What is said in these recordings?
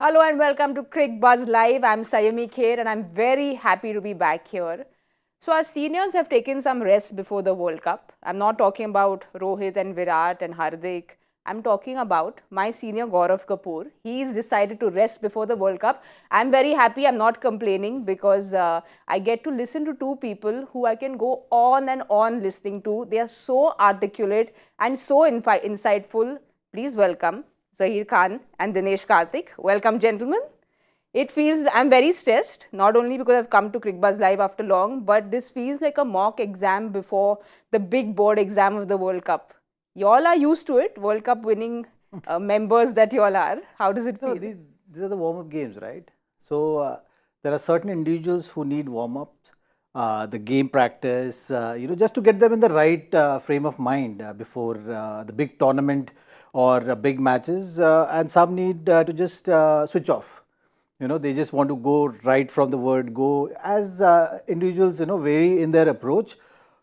Hello and welcome to Cricbuzz Live. I'm Saiyami Kher and I'm very happy to be back here. So our seniors have taken some rest before the World Cup. I'm not talking about Rohit and Virat and Hardik. I'm talking about my senior Gaurav Kapoor. He's decided to rest before the World Cup. I'm very happy. I'm not complaining because I get to listen to two people who I can go on and on listening to. They are so articulate and so insightful. Please welcome Zaheer Khan and Dinesh Karthik. Welcome, gentlemen. It feels, I'm very stressed, not only because I've come to Cricbuzz Live after long, but this feels like a mock exam before the big board exam of the World Cup. Y'all are used to it, World Cup winning members that y'all are. How does it No, feel? these are the warm-up games, right? So there are certain individuals who need warm-ups, the game practice, just to get them in the right frame of mind before the big tournament or big matches, and some need to just switch off. They just want to go right from the word go. As individuals, vary in their approach.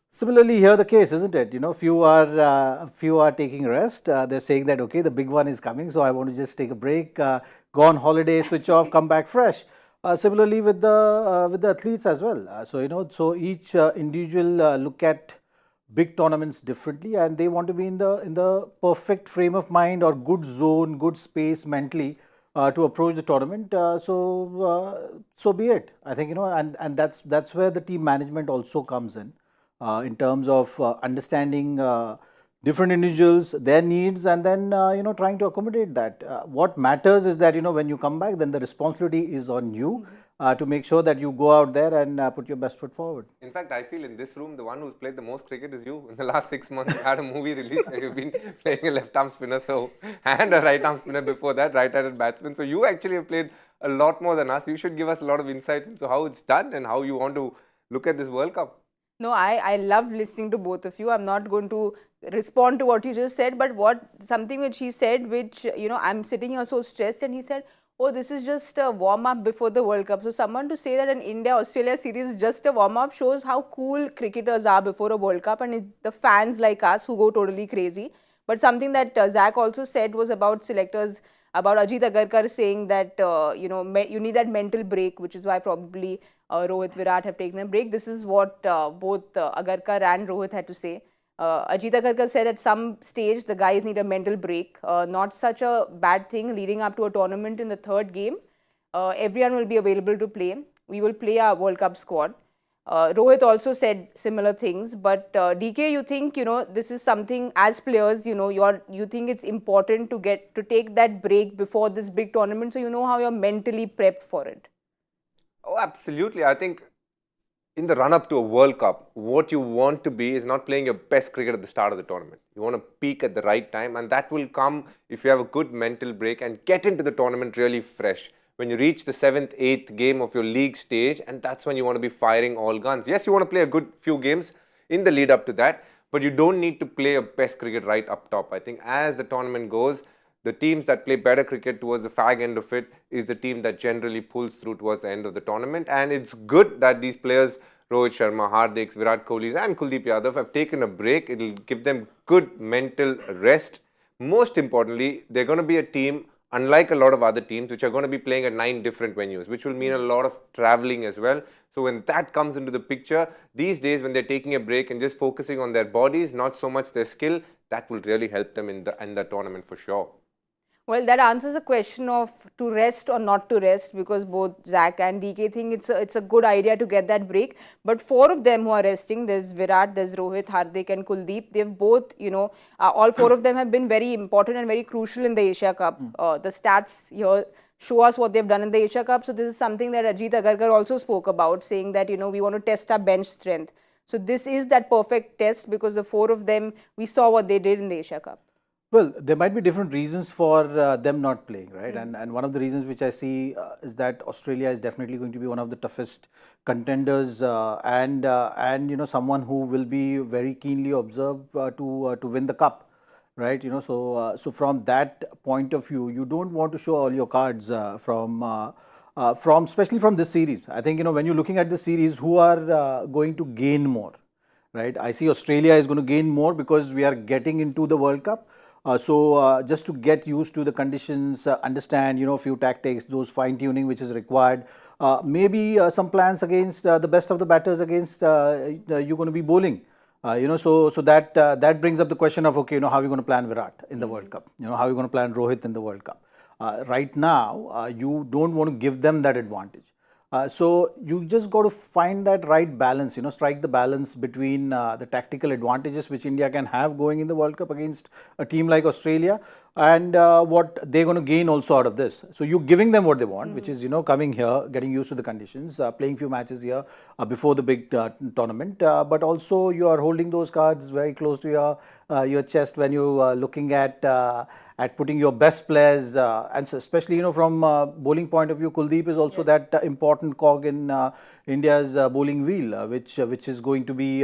Similarly, here the case, isn't it? Few are taking rest. They're saying that okay, the big one is coming, so I want to just take a break, go on holiday, switch off, come back fresh. Similarly with the athletes as well. So each individual look at big tournaments differently, and they want to be in the perfect frame of mind or good zone, good space mentally to approach the tournament. So be it. I think and that's where the team management also comes in terms of understanding different individuals, their needs, and then trying to accommodate that. What matters is that when you come back, then the responsibility is on you to make sure that you go out there and put your best foot forward. In fact, I feel in this room, the one who's played the most cricket is you. In the last 6 months, you had a movie release where you've been playing a left-arm spinner and a right-arm spinner before that, right-handed batsman. So you actually have played a lot more than us. You should give us a lot of insights into how it's done and how you want to look at this World Cup. No, I love listening to both of you. I'm not going to respond to what you just said, but something which he said, which, I'm sitting here so stressed, and he said, oh, this is just a warm-up before the World Cup. So someone to say that an India-Australia series is just a warm-up shows how cool cricketers are before a World Cup, and the fans like us who go totally crazy. But something that Zach also said was about selectors, about Ajit Agarkar saying that, you need that mental break, which is why probably Rohit, Virat have taken a break. This is what both Agarkar and Rohit had to say. Ajit Agarkar said at some stage the guys need a mental break. Not such a bad thing leading up to a tournament in the third game. Everyone will be available to play. We will play our World Cup squad. Rohit also said similar things, but DK, you think this is something as players, you think it's important to take that break before this big tournament, so you know how you're mentally prepped for it. Oh, absolutely. I think in the run-up to a World Cup, what you want to be is not playing your best cricket at the start of the tournament. You want to peak at the right time, and that will come if you have a good mental break and get into the tournament really fresh. When you reach the 7th, 8th game of your league stage, and that's when you want to be firing all guns. Yes, you want to play a good few games in the lead up to that, but you don't need to play your best cricket right up top. I think as the tournament goes, the teams that play better cricket towards the fag end of it is the team that generally pulls through towards the end of the tournament. And it's good that these players, Rohit Sharma, Hardik, Virat Kohli and Kuldeep Yadav, have taken a break. It'll give them good mental rest. Most importantly, they're going to be a team, unlike a lot of other teams, which are going to be playing at 9 different venues, which will mean a lot of traveling as well. So when that comes into the picture, these days when they're taking a break and just focusing on their bodies, not so much their skill, that will really help them in the tournament for sure. Well, that answers the question of to rest or not to rest, because both Zach and DK think it's a good idea to get that break. But 4 of them who are resting, there's Virat, there's Rohit, Hardik and Kuldeep. They've both, all 4 of them have been very important and very crucial in the Asia Cup. The stats here show us what they've done in the Asia Cup. So this is something that Ajit Agarkar also spoke about, saying that, we want to test our bench strength. So this is that perfect test, because the 4 of them, we saw what they did in the Asia Cup. Well, there might be different reasons for them not playing, right? And one of the reasons which I see is that Australia is definitely going to be one of the toughest contenders, and someone who will be very keenly observed to win the cup, right? So from that point of view, you don't want to show all your cards from especially from this series. I think when you're looking at the series, who are going to gain more, right? I see Australia is going to gain more because we are getting into the World Cup. Just to get used to the conditions, understand, a few tactics, those fine tuning which is required. Maybe some plans against the best of the batters against you're going to be bowling. So that brings up the question of, okay, how are you going to plan Virat in the World Cup? How are you going to plan Rohit in the World Cup? Right now, you don't want to give them that advantage. So you just got to find that right balance, strike the balance between the tactical advantages which India can have going in the World Cup against a team like Australia, and what they're going to gain also out of this. So you're giving them what they want, which is, coming here, getting used to the conditions, playing few matches here before the big tournament, but also you are holding those cards very close to your chest when you're looking at putting your best players, and so especially from bowling point of view, Kuldeep is also that important cog in India's bowling wheel, which is going to be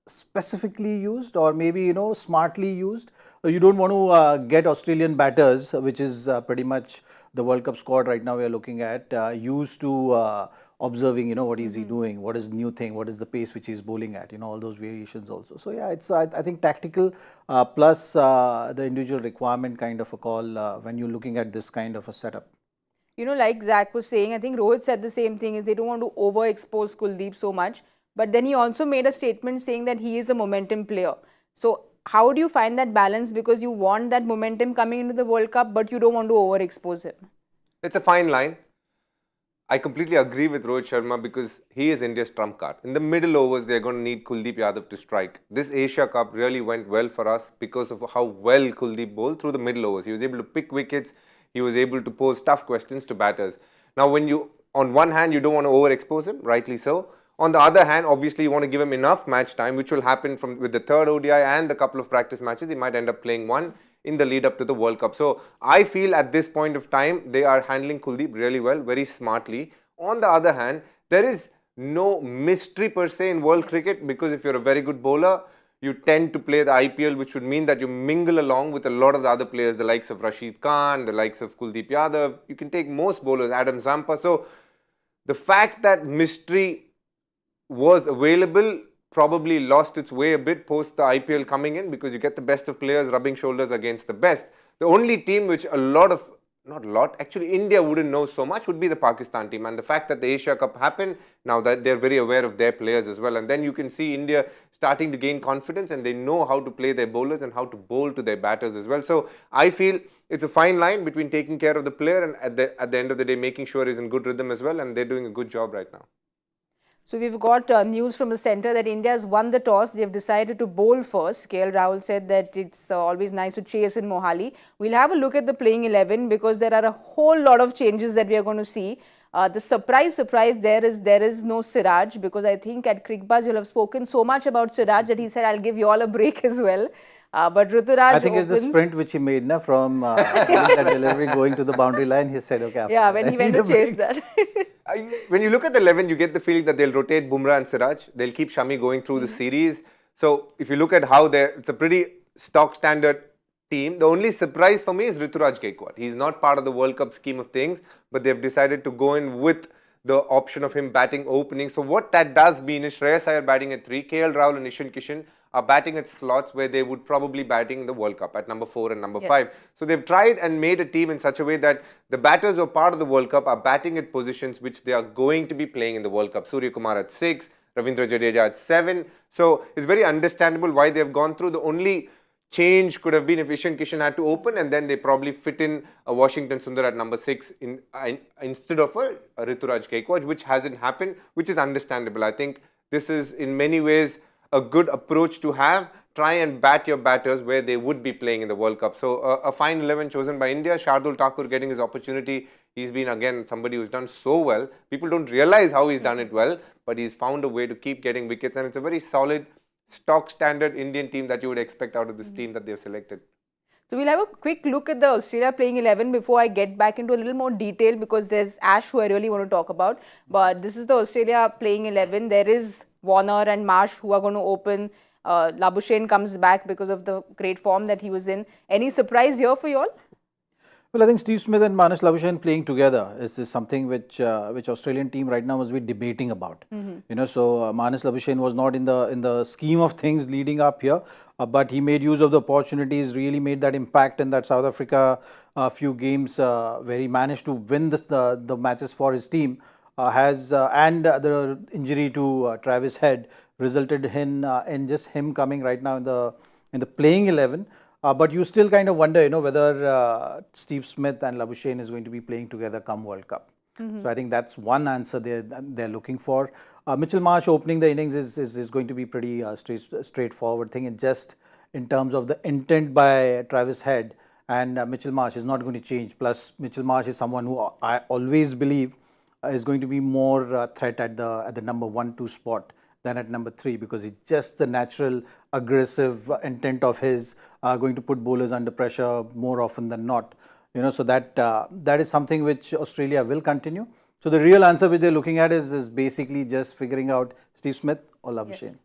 specifically used, or maybe smartly used. You don't want to get Australian batters, which is pretty much the World Cup squad right now we are looking at, used to observing, what is he doing, what is the new thing, what is the pace which he's bowling at, all those variations also. So yeah, it's I think tactical plus the individual requirement kind of a call when you're looking at this kind of a setup. Like Zach was saying, I think Rohit said the same thing, is they don't want to overexpose Kuldeep so much. But then he also made a statement saying that he is a momentum player. So how do you find that balance? Because you want that momentum coming into the World Cup, but you don't want to overexpose him. It's a fine line. I completely agree with Rohit Sharma because he is India's trump card. In the middle overs, they're going to need Kuldeep Yadav to strike. This Asia Cup really went well for us because of how well Kuldeep bowled through the middle overs. He was able to pick wickets. He was able to pose tough questions to batters. Now, when on one hand, you don't want to overexpose him, rightly so. On the other hand, obviously, you want to give him enough match time, which will happen with the third ODI and the couple of practice matches. He might end up playing one in the lead up to the World Cup. So I feel at this point of time, they are handling Kuldeep really well, very smartly. On the other hand, there is no mystery per se in world cricket, because if you're a very good bowler, you tend to play the IPL, which would mean that you mingle along with a lot of the other players, the likes of Rashid Khan, the likes of Kuldeep Yadav. You can take most bowlers, Adam Zampa. So the fact that mystery was available probably lost its way a bit post the IPL coming in, because you get the best of players rubbing shoulders against the best. The only team which actually India wouldn't know so much would be the Pakistan team. And the fact that the Asia Cup happened, now that they're very aware of their players as well. And then you can see India starting to gain confidence, and they know how to play their bowlers and how to bowl to their batters as well. So I feel it's a fine line between taking care of the player and at the end of the day making sure he's in good rhythm as well. And they're doing a good job right now. So we've got news from the centre that India has won the toss. They've decided to bowl first. KL Rahul said that it's always nice to chase in Mohali. We'll have a look at the playing 11 because there are a whole lot of changes that we are going to see. The surprise there is no Siraj, because I think at Cricbuzz you'll have spoken so much about Siraj that he said, I'll give you all a break as well. But Ruturaj, I think it's the sprint which he made from that delivery going to the boundary line. He said, okay. Yeah, when he went to chase that. When you look at the 11, you get the feeling that they'll rotate Bumrah and Siraj. They'll keep Shami going through the series. So if you look at how it's a pretty stock standard team. The only surprise for me is Ruturaj Gaikwad. He's not part of the World Cup scheme of things, but they've decided to go in with the option of him batting opening. So what that does mean is Shreyas Iyer batting at 3, KL Rahul and Ishant Kishan are batting at slots where they would probably batting in the World Cup at number 4 and number 5. So they've tried and made a team in such a way that the batters who are part of the World Cup are batting at positions which they are going to be playing in the World Cup. Surya Kumar at 6, Ravindra Jadeja at 7. So it's very understandable why they've gone through. The only change could have been if Ishant Kishan had to open, and then they probably fit in a Washington Sundar at number 6 instead of a Ruturaj Gaikwad, which hasn't happened, which is understandable. I think this is in many ways a good approach to have. Try and bat your batters where they would be playing in the World Cup. So a fine 11 chosen by India. Shardul Thakur getting his opportunity. He's been again somebody who's done so well. People don't realize how he's done it well, but he's found a way to keep getting wickets, and it's a very solid stock standard Indian team that you would expect out of this team that they've selected. So we'll have a quick look at the Australia playing 11 before I get back into a little more detail, because there's Ash who I really want to talk about. But this is the Australia playing 11. There is Warner and Marsh who are going to open. Labuschagne comes back because of the great form that he was in. Any surprise here for you all? Well, I think Steve Smith and Manas Labuschagne playing together is something which Australian team right now must be debating about. You know, so Manas Labuschagne was not in the scheme of things leading up here, but he made use of the opportunities, really made that impact in that South Africa few games where he managed to win the matches for his team. The injury to Travis Head resulted in just him coming right now in the playing 11. But you still kind of wonder, whether Steve Smith and Labuschagne is going to be playing together come World Cup. So I think that's one answer they're looking for. Mitchell Marsh opening the innings is going to be pretty straightforward thing. It just in terms of the intent by Travis Head and Mitchell Marsh is not going to change. Plus, Mitchell Marsh is someone who I always believe is going to be more threat at the number 1-2 spot than at number 3, because it's just the natural aggressive intent of his going to put bowlers under pressure more often than not. So that is something which Australia will continue. So the real answer which they're looking at is basically just figuring out Steve Smith or Labuschagne. Yes.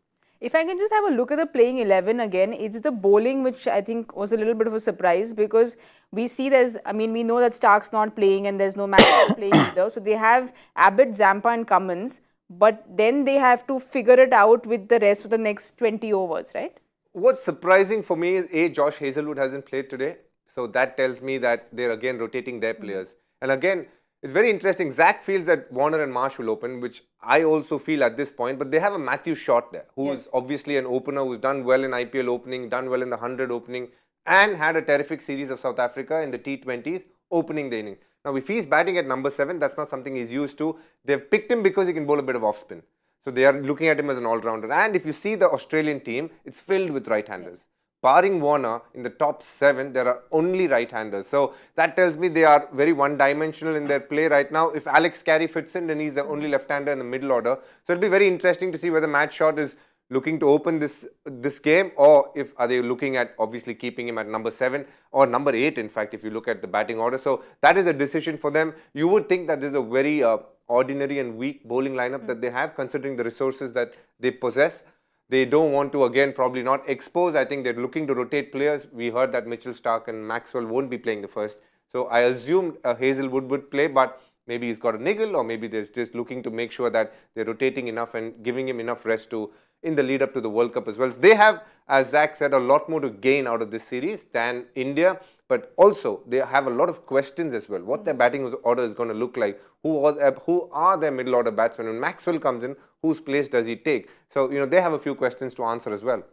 If I can just have a look at the playing 11 again, it's the bowling which I think was a little bit of a surprise, because we see we know that Stark's not playing and there's no Maxwell playing either. So they have Abbott, Zampa and Cummins, but then they have to figure it out with the rest of the next 20 overs, right? What's surprising for me is Josh Hazlewood hasn't played today. So that tells me that they're again rotating their players. And again, it's very interesting. Zach feels that Warner and Marsh will open, which I also feel at this point. But they have a Matthew Short there, who is obviously an opener, who's done well in IPL opening, done well in the 100 opening, and had a terrific series of South Africa in the T20s opening the inning. Now, if he's batting at number 7, that's not something he's used to. They've picked him because he can bowl a bit of off spin. So they are looking at him as an all-rounder. And if you see the Australian team, it's filled with right-handers. Barring Warner, in the top 7, there are only right-handers. So that tells me they are very one-dimensional in their play right now. If Alex Carey fits in, then he's the only left-hander in the middle order. So it'll be very interesting to see whether Matt Short is looking to open this game, or if are they looking at obviously keeping him at number 7 or number 8, in fact, if you look at the batting order. So that is a decision for them. You would think that this is a very ordinary and weak bowling lineup that they have, considering the resources that they possess. They don't want to, again, probably not expose. I think they're looking to rotate players. We heard that Mitchell Stark and Maxwell won't be playing the first. So I assumed Hazlewood would play, but maybe he's got a niggle, or maybe they're just looking to make sure that they're rotating enough and giving him enough rest to in the lead up to the World Cup as well. So they have, as Zach said, a lot more to gain out of this series than India, but also they have a lot of questions as well. What their batting order is going to look like, who are their middle order batsmen. When Maxwell comes in, whose place does he take? So, they have a few questions to answer as well.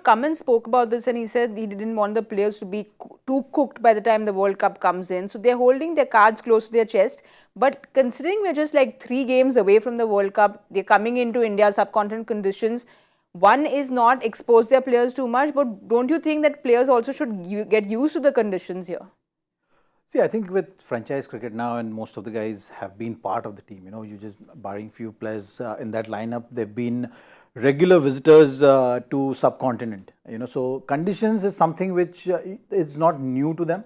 Cummins spoke about this and he said he didn't want the players to be too cooked by the time the World Cup comes in. So they're holding their cards close to their chest. But considering we're just like 3 games away from the World Cup, they're coming into India's subcontinent conditions. One is not expose their players too much, but don't you think that players also should get used to the conditions here? See, I think with franchise cricket now, and most of the guys have been part of the team, you just barring few players in that lineup, they've been regular visitors to subcontinent, so conditions is something which is not new to them.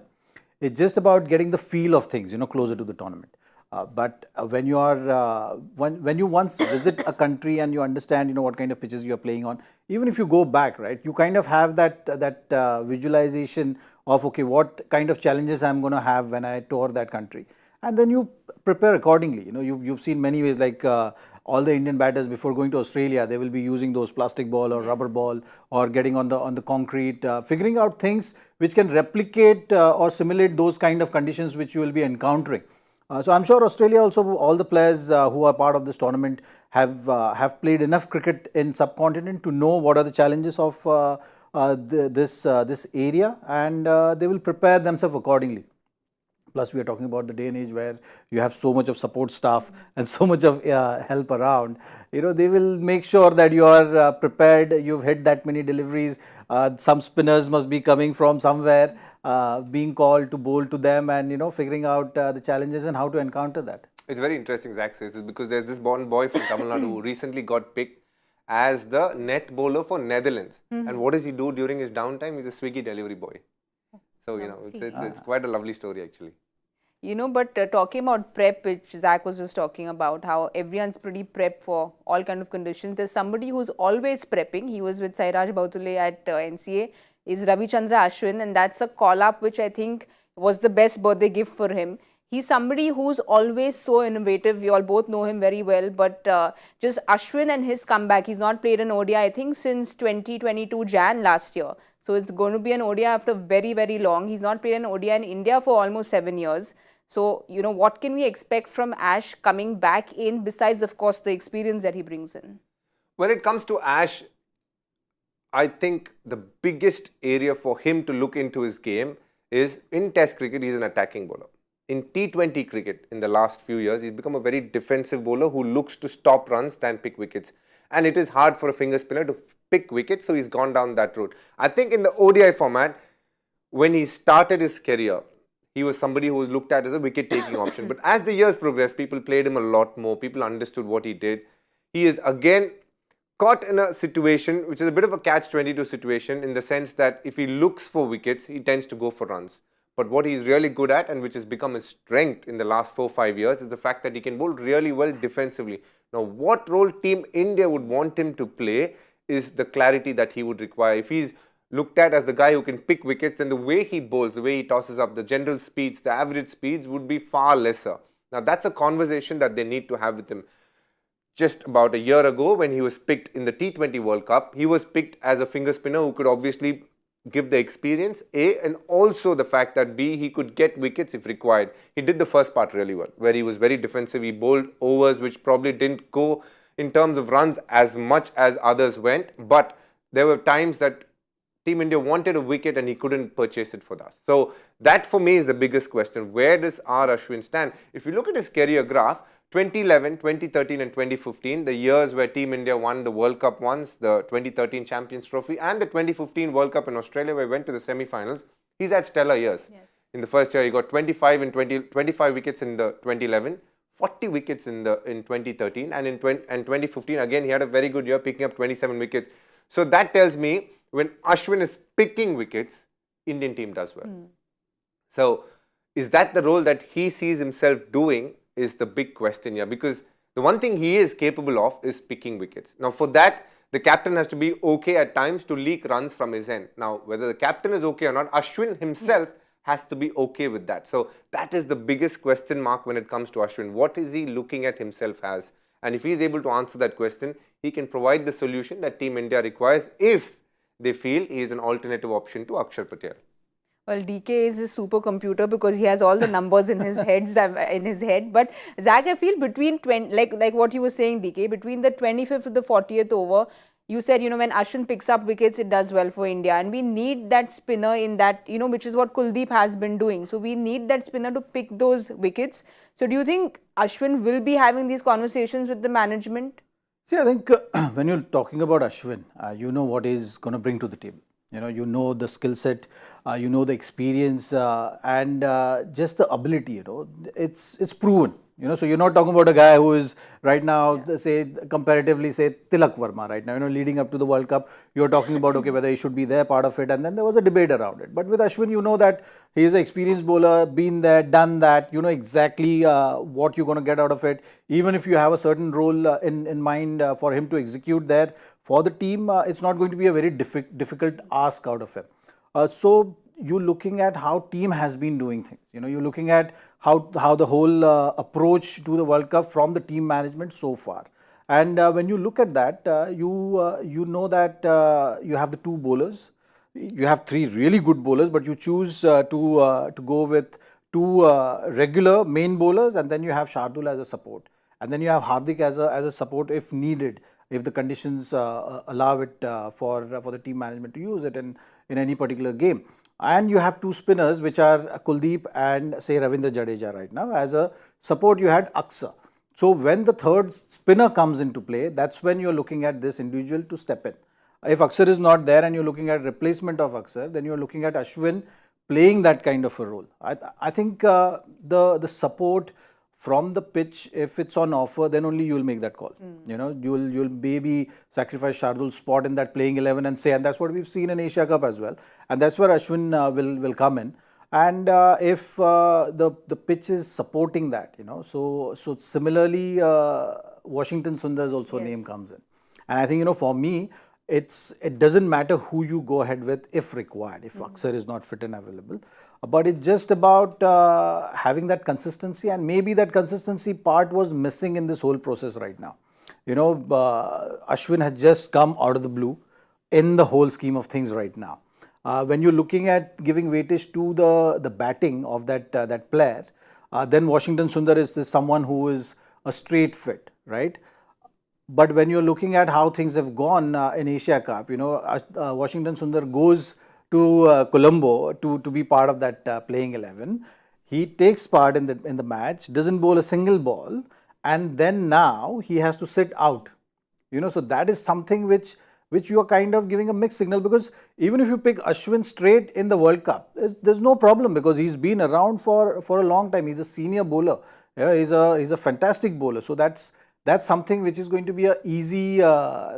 It's just about getting the feel of things, closer to the tournament. But when you are when you once visit a country and you understand what kind of pitches you are playing on, even if you go back, right, you kind of have that visualization of, okay, what kind of challenges I'm going to have when I tour that country, and then you prepare accordingly. You've seen many ways, like all the Indian batters before going to Australia, they will be using those plastic ball or rubber ball, or getting on the concrete, figuring out things which can replicate or simulate those kind of conditions which you will be encountering. So I'm sure Australia also, all the players who are part of this tournament have played enough cricket in subcontinent to know what are the challenges of this area, and they will prepare themselves accordingly. Plus, we are talking about the day and age where you have so much of support staff and so much of help around. They will make sure that you are prepared. You've hit that many deliveries. Some spinners must be coming from somewhere, being called to bowl to them, and figuring out the challenges and how to encounter that. It's very interesting, Zach says, because there's this born boy from Tamil Nadu who recently got picked as the net bowler for Netherlands. And what does he do during his downtime? He's a Swiggy delivery boy. So, it's quite a lovely story actually. But talking about prep, which Zach was just talking about, how everyone's pretty prep for all kind of conditions. There's somebody who's always prepping. He was with Sairaj Bautule at NCA, is Ravichandra Ashwin, and that's a call-up which I think, was the best birthday gift for him. He's somebody who's always so innovative. We all both know him very well. But just Ashwin and his comeback, he's not played an ODI, I think, since 2022 Jan last year. So it's going to be an ODI after very, very long. He's not played an ODI in India for almost 7 years. So, you know, what can we expect from Ash coming back in, besides, of course, the experience that he brings in? When it comes to Ash, I think the biggest area for him to look into his game is in Test cricket, he's an attacking bowler. In T20 cricket, in the last few years, he's become a very defensive bowler who looks to stop runs than pick wickets. And it is hard for a finger spinner to pick wickets, so he's gone down that route. I think in the ODI format, when he started his career, he was somebody who was looked at as a wicket-taking option. But as the years progressed, people played him a lot more. People understood what he did. He is again caught in a situation which is a bit of a catch-22 situation, in the sense that if he looks for wickets, he tends to go for runs. But what he's really good at, and which has become his strength in the last 4-5 years, is the fact that he can bowl really well defensively. Now, what role Team India would want him to play is the clarity that he would require. If he's looked at as the guy who can pick wickets, then the way he bowls, the way he tosses up, the general speeds, the average speeds would be far lesser. Now, that's a conversation that they need to have with him. Just about a year ago, when he was picked in the T20 World Cup, he was picked as a finger spinner who could obviously give the experience, A, and also the fact that B, he could get wickets if required. He did the first part really well, where he was very defensive. He bowled overs which probably didn't go in terms of runs as much as others went, but there were times that Team India wanted a wicket and he couldn't purchase it for us. So that for me is the biggest question. Where does R. Ashwin stand? If you look at his career graph, 2011, 2013 and 2015, the years where Team India won the World Cup once, the 2013 Champions Trophy and the 2015 World Cup in Australia, where he went to the semi-finals, he's had stellar years. Yes. In the first year, he got 25 wickets in the 2011, 40 wickets in 2013, and in 2015, again, he had a very good year, picking up 27 wickets. So that tells me when Ashwin is picking wickets, Indian team does well. So is that the role that he sees himself doing is the big question here, because the one thing he is capable of is picking wickets. Now for that, the captain has to be okay at times to leak runs from his end. Now whether the captain is okay or not, Ashwin himself has to be okay with that. So that is the biggest question mark when it comes to Ashwin. What is he looking at himself as? And if he is able to answer that question, he can provide the solution that Team India requires if they feel he is an alternative option to Akshar Patel. Well, DK is a supercomputer because he has all the numbers in his head. But Zach, I feel between like what you were saying, DK, between the 25th to the 40th over, you said, you know, when Ashwin picks up wickets, it does well for India, and we need that spinner in that, you know, which is what Kuldeep has been doing. So we need that spinner to pick those wickets. So do you think Ashwin will be having these conversations with the management? See, I think when you're talking about Ashwin, you know what he's going to bring to the table. You know the skill set, you know the experience, and just the ability. You know, it's proven. You know, so you're not talking about a guy who is right now, say, comparatively, say, Tilak Verma right now, you know, leading up to the World Cup, you're talking about, okay, whether he should be there, part of it, and then there was a debate around it. But with Ashwin, you know that he is an experienced bowler, been there, done that, you know exactly what you're going to get out of it. Even if you have a certain role in mind for him to execute there for the team, it's not going to be a very difficult ask out of him. So you're looking at how team has been doing things. You know, you're looking at how the whole approach to the World Cup from the team management so far. And when you look at that, you know that you have the two bowlers. You have three really good bowlers, but you choose to go with two regular main bowlers, and then you have Shardul as a support, and then you have Hardik as a support if needed, if the conditions allow it for the team management to use it in any particular game. And you have two spinners, which are Kuldeep and say Ravindra Jadeja right now. As a support, you had Akshar. So when the third spinner comes into play, that's when you're looking at this individual to step in. If Akshar is not there and you're looking at replacement of Akshar, then you're looking at Ashwin playing that kind of a role. I think the support from the pitch, if it's on offer, then only you'll make that call. You know, you'll maybe sacrifice Shardul's spot in that playing 11 and say, and that's what we've seen in Asia Cup as well. And that's where Ashwin will come in. And if the pitch is supporting that, you know, so similarly, Washington Sundar's also name comes in. And I think, you know, for me, it doesn't matter who you go ahead with if required, if Akshar is not fit and available. but it's just about having that consistency, and maybe that consistency part was missing in this whole process right now. Ashwin has just come out of the blue in the whole scheme of things right now. When you're looking at giving weightage to the batting of that player, then Washington Sundar is someone who is a straight fit, right? But when you're looking at how things have gone in Asia Cup, Washington Sundar goes to Colombo to be part of that playing 11. He takes part in the match, doesn't bowl a single ball, and then now he has to sit out. So that is something which you are kind of giving a mixed signal, because even if you pick Ashwin straight in the World Cup, there's no problem because he's been around for a long time. He's a senior bowler. He's a fantastic bowler. So that's something which is going to be an easy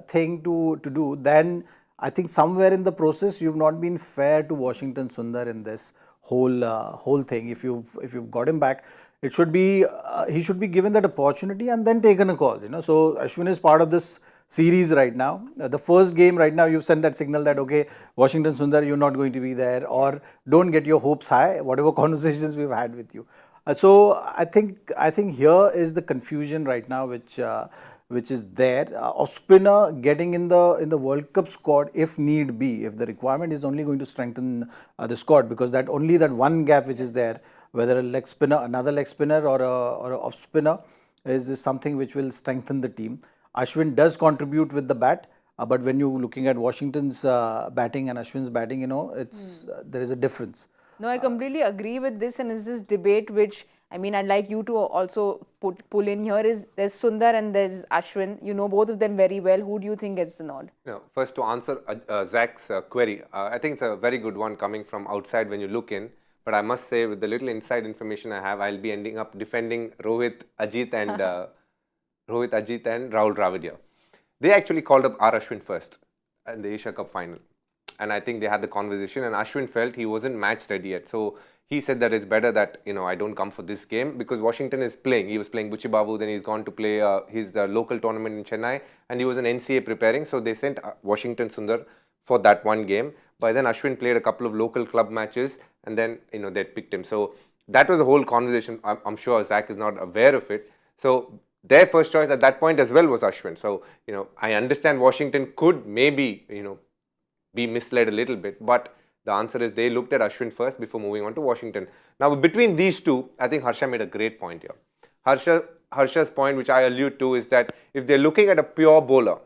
thing to do. Then I think somewhere in the process you've not been fair to Washington Sundar in this whole thing. If you've got him back, it should be he should be given that opportunity and then taken a call. So Ashwin is part of this series right now. The first game right now, you've sent that signal that okay, Washington Sundar, you're not going to be there, or don't get your hopes high. Whatever conversations we've had with you. So I think here is the confusion right now, which is there. Off spinner getting in the World Cup squad if need be, if the requirement is only going to strengthen the squad, because that one gap which is there, whether a leg spinner, another leg spinner, or a off spinner, is something which will strengthen the team. Ashwin does contribute with the bat, but when you're looking at Washington's batting and Ashwin's batting, there is a difference. No, I completely agree with this, and it's this debate which, I mean, I'd like you to also pull in here is there's Sundar and there's Ashwin. You know both of them very well. Who do you think gets the nod? First, to answer Zach's query, I think it's a very good one coming from outside when you look in. But I must say, with the little inside information I have, I'll be ending up defending Rohit, Ajit and Rahul Dravid. They actually called up R. Ashwin first in the Asia Cup final. And I think they had the conversation, and Ashwin felt he wasn't match ready yet. So he said that it's better that, I don't come for this game because Washington is playing. He was playing Buchi Babu, then he's gone to play his local tournament in Chennai, and he was an NCA preparing. So they sent Washington Sundar for that one game. By then, Ashwin played a couple of local club matches, and then, they picked him. So that was a whole conversation. I'm sure Zach is not aware of it. So their first choice at that point as well was Ashwin. So, I understand Washington could maybe, be misled a little bit, but the answer is they looked at Ashwin first before moving on to Washington. Now, between these two, I think Harsha made a great point here. Harsha's point, which I allude to, is that if they're looking at a pure bowler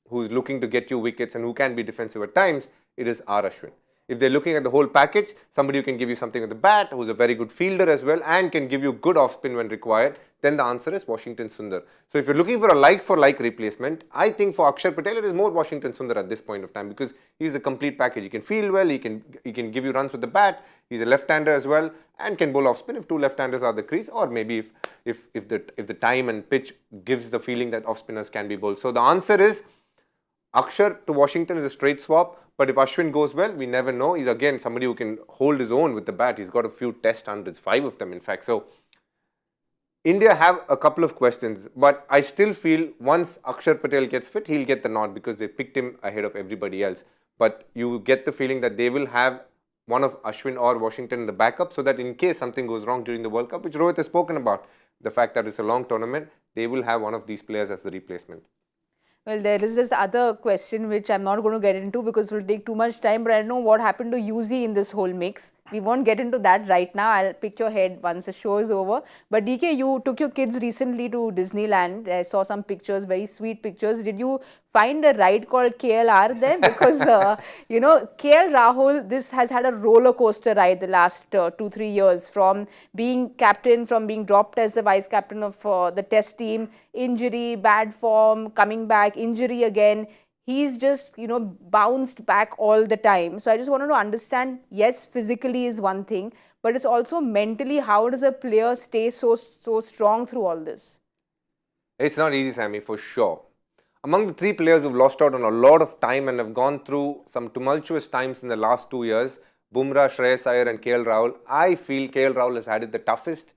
who's looking to get you wickets and who can be defensive at times, it is R. Ashwin. If they're looking at the whole package, somebody who can give you something with the bat, who's a very good fielder as well, and can give you good off spin when required, then the answer is Washington Sundar. So if you're looking for a like-for-like replacement, I think for Akshar Patel, it is more Washington Sundar at this point of time, because he's the complete package. He can field well, he can give you runs with the bat, he's a left-hander as well, and can bowl off spin if two left-handers are the crease, or maybe if the time and pitch gives the feeling that off spinners can be bowled. So the answer is Akshar to Washington is a straight swap. But if Ashwin goes well, we never know. He's again somebody who can hold his own with the bat. He's got a few test hundreds, 5 of them in fact. So India have a couple of questions, but I still feel once Akshar Patel gets fit, he'll get the nod because they picked him ahead of everybody else. But you get the feeling that they will have one of Ashwin or Washington in the backup, so that in case something goes wrong during the World Cup, which Rohit has spoken about, the fact that it's a long tournament, they will have one of these players as the replacement. Well, there is this other question which I'm not going to get into because it will take too much time, but I don't know what happened to UZ in this whole mix. We won't get into that right now. I'll pick your head once the show is over. But DK, you took your kids recently to Disneyland. I saw some pictures, very sweet pictures. Did you find a ride called KLR there? Because, KL Rahul, this has had a roller coaster ride the last 2-3 years, from being captain, from being dropped as the vice captain of the test team, injury, bad form, coming back, injury again. He's just, bounced back all the time. So I just wanted to understand, yes, physically is one thing, but it's also mentally, how does a player stay so strong through all this? It's not easy, Sammy, for sure. Among the 3 players who've lost out on a lot of time and have gone through some tumultuous times in the last 2 years, Bumrah, Shreyas Iyer and KL Rahul, I feel KL Rahul has had it the toughest,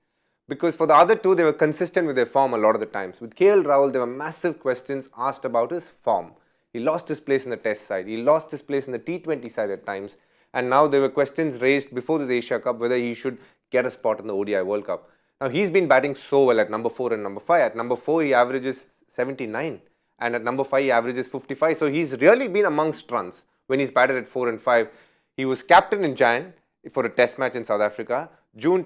because for the other 2, they were consistent with their form a lot of the times. With KL Rahul, there were massive questions asked about his form. He lost his place in the test side. He lost his place in the T20 side at times. And now there were questions raised before this Asia Cup whether he should get a spot in the ODI World Cup. Now he's been batting so well at number 4 and number 5. At number 4 he averages 79 and at number 5 he averages 55. So he's really been amongst runs when he's batted at 4 and 5. He was captain in Jan for a test match in South Africa. June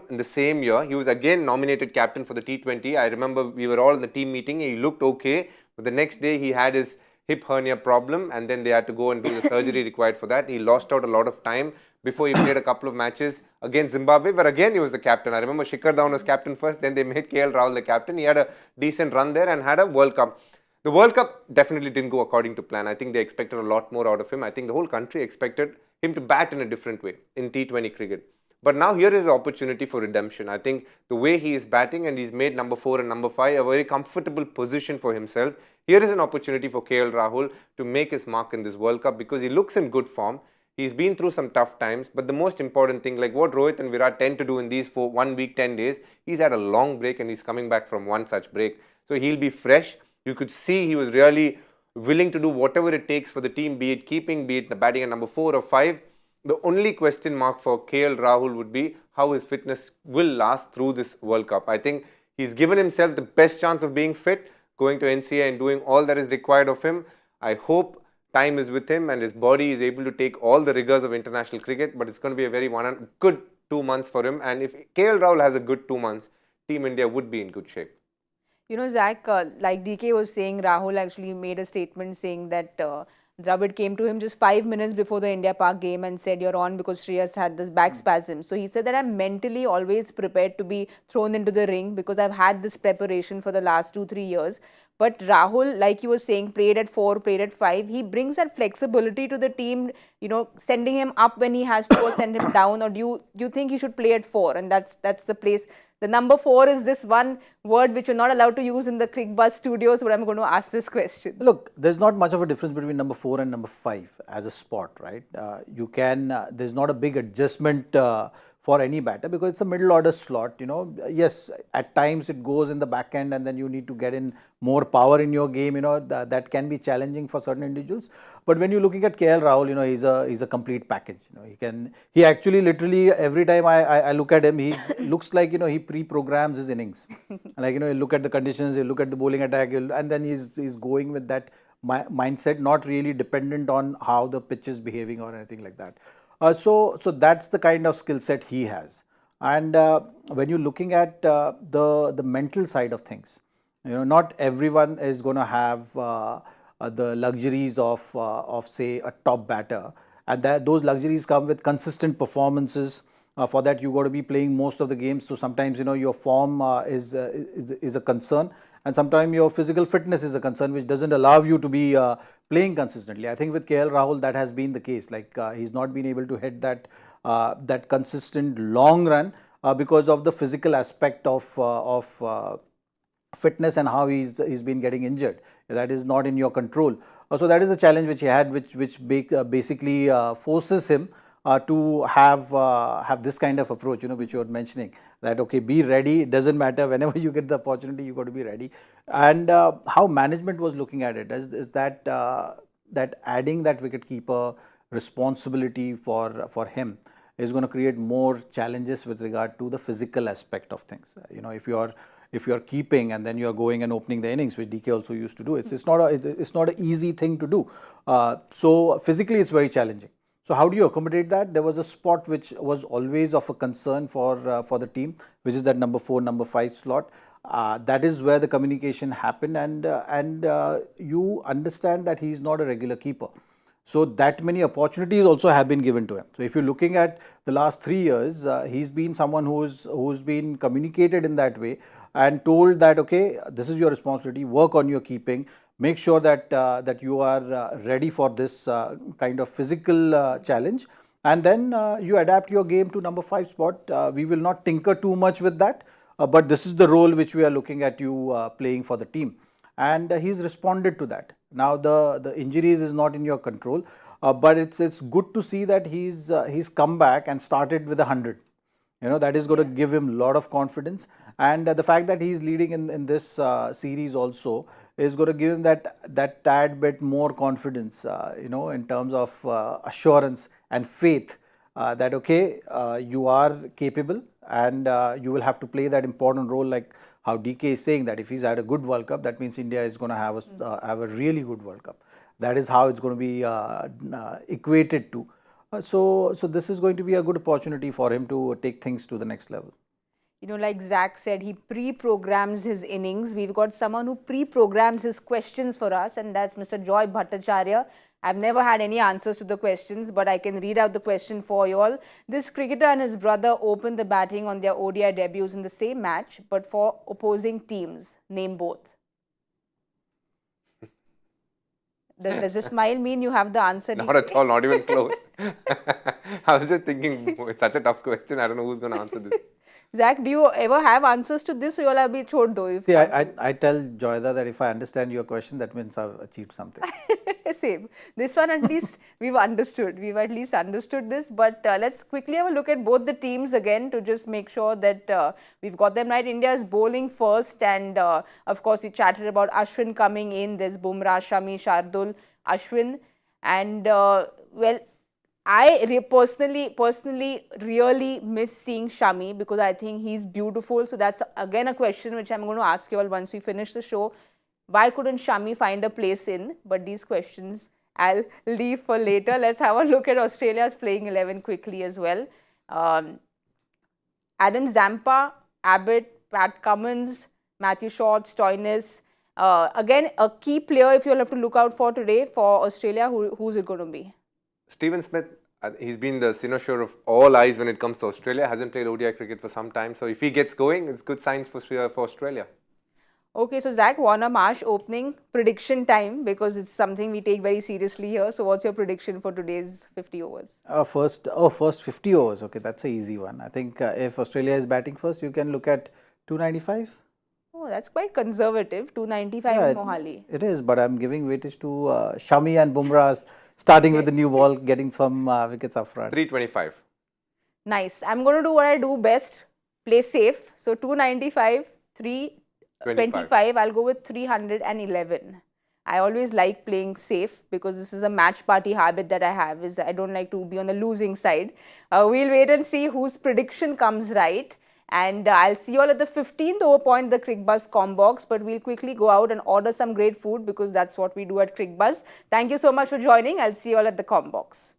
in the same year, he was again nominated captain for the T20. I remember we were all in the team meeting. He looked okay, but the next day he had his hip hernia problem, and then they had to go and do the surgery required for that. He lost out a lot of time before he played a couple of matches against Zimbabwe, where again he was the captain. I remember Shikhar Dhawan was captain first, then they made KL Rahul the captain. He had a decent run there and had a World Cup. The World Cup definitely didn't go according to plan. I think they expected a lot more out of him. I think the whole country expected him to bat in a different way in T20 cricket. But now here is an opportunity for redemption. I think the way he is batting, and he's made number 4 and number 5 a very comfortable position for himself. Here is an opportunity for KL Rahul to make his mark in this World Cup because he looks in good form. He's been through some tough times, but the most important thing, like what Rohit and Virat tend to do in these 1 week, 10 days, he's had a long break and he's coming back from one such break. So he'll be fresh. You could see he was really willing to do whatever it takes for the team, be it keeping, be it batting at number 4 or 5. The only question mark for KL Rahul would be how his fitness will last through this World Cup. I think he's given himself the best chance of being fit, going to NCA and doing all that is required of him. I hope time is with him and his body is able to take all the rigors of international cricket, but it's going to be a very good 2 months for him. And if KL Rahul has a good 2 months, Team India would be in good shape. You know, Zach, like DK was saying, Rahul actually made a statement saying that Dravid came to him just 5 minutes before the India Park game and said, "You're on," because Shreyas had this back spasm. So he said that I'm mentally always prepared to be thrown into the ring because I've had this preparation for the last 2-3 years. But Rahul, like you were saying, played at 4, played at 5. He brings that flexibility to the team, you know, sending him up when he has to or send him down. Or do you think he should play at 4? And that's the place. The number 4 is this one word which you're not allowed to use in the Cricbuzz studios, but I'm going to ask this question. Look, there's not much of a difference between number 4 and number 5 as a spot, right? There's not a big adjustment for any batter because it's a middle order slot, you know. Yes, at times it goes in the back end and then you need to get in more power in your game, you know, that can be challenging for certain individuals. But when you're looking at KL Rahul, you know, he's a complete package. You know, he actually literally every time I look at him, he looks like, you know, he pre-programs his innings. Like, you know, you look at the conditions, you look at the bowling attack, and then he's going with that mindset, not really dependent on how the pitch is behaving or anything like that. So that's the kind of skill set he has. And when you're looking at the mental side of things, you know, not everyone is going to have the luxuries of say a top batter, and those luxuries come with consistent performances. For that, you got to be playing most of the games. So sometimes, you know, your form is a concern, and sometimes your physical fitness is a concern, which doesn't allow you to be playing consistently. I think with KL Rahul, that has been the case. Like he's not been able to hit that consistent long run because of the physical aspect of fitness and how he's been getting injured. That is not in your control. So that is a challenge which he had, which basically forces him to have this kind of approach, you know, which you were mentioning, that okay, be ready. It doesn't matter, whenever you get the opportunity, you got to be ready. And how management was looking at it is that adding that wicketkeeper responsibility for him is going to create more challenges with regard to the physical aspect of things. You know, if you're keeping and then you're going and opening the innings, which DK also used to do, it's not an easy thing to do. So physically, it's very challenging. So how do you accommodate that? There was a spot which was always of a concern for the team, which is that number 4, number 5 slot. That is where the communication happened, and you understand that he is not a regular keeper. So that many opportunities also have been given to him. So if you're looking at the last 3 years, he's been someone who's been communicated in that way and told that okay, this is your responsibility. Work on your keeping. Make sure that you are ready for this kind of physical challenge, and then you adapt your game to number 5 spot. We will not tinker too much with that, but this is the role which we are looking at you playing for the team, and he's responded to that. Now the injuries is not in your control, but it's good to see that he's come back and started with 100. You know, that is going to give him a lot of confidence, and the fact that he's leading in this series also is going to give him that tad bit more confidence, in terms of assurance and faith that okay, you are capable, and you will have to play that important role, like how DK is saying that if he's had a good World Cup, that means India is going to have a really good World Cup. That is how it's going to be equated to. So this is going to be a good opportunity for him to take things to the next level. Like Zach said, he pre-programs his innings. We've got someone who pre-programs his questions for us, and that's Mr. Joy Bhattacharya. I've never had any answers to the questions, but I can read out the question for you all. This cricketer and his brother opened the batting on their ODI debuts in the same match, but for opposing teams. Name both. Does a smile mean you have the answer? Not at all, not even close. I was just thinking, it's such a tough question. I don't know who's going to answer this. Zach, do you ever have answers to this, or you'll have be chhod do? See, I tell Joyda that if I understand your question, that means I've achieved something. Same. This one at least we've understood. We've at least understood this. But let's quickly have a look at both the teams again to just make sure that we've got them right. India is bowling first, and of course we chatted about Ashwin coming in. There's Bumrah, Shami, Shardul, Ashwin, and well, I personally really miss seeing Shami because I think he's beautiful. So that's again a question which I'm going to ask you all once we finish the show. Why couldn't Shami find a place in? But these questions I'll leave for later. Let's have a look at Australia's playing 11 quickly as well. Adam Zampa, Abbott, Pat Cummins, Matthew Short, Stoinis. Again, a key player if you'll have to look out for today for Australia. Who's it going to be? Steven Smith, he's been the cynosure of all eyes when it comes to Australia. Hasn't played ODI cricket for some time. So if he gets going, it's good signs for Australia. Okay, so Zach, Warner Marsh opening prediction time because it's something we take very seriously here. So what's your prediction for today's 50 overs? First 50 overs. Okay, that's an easy one. I think if Australia is batting first, you can look at 295. Oh, that's quite conservative. 295 in Mohali. It is, but I'm giving weightage to Shami and Bumrah starting with the new ball, getting some wickets up front. 325. Nice. I'm going to do what I do best. Play safe. So 295, 325. I'll go with 311. I always like playing safe because this is a match party habit that I have. Is I don't like to be on the losing side. We'll wait and see whose prediction comes right. And I'll see you all at the 15th over point, the Cricbuzz Combox. But we'll quickly go out and order some great food because that's what we do at Cricbuzz. Thank you so much for joining. I'll see you all at the Combox.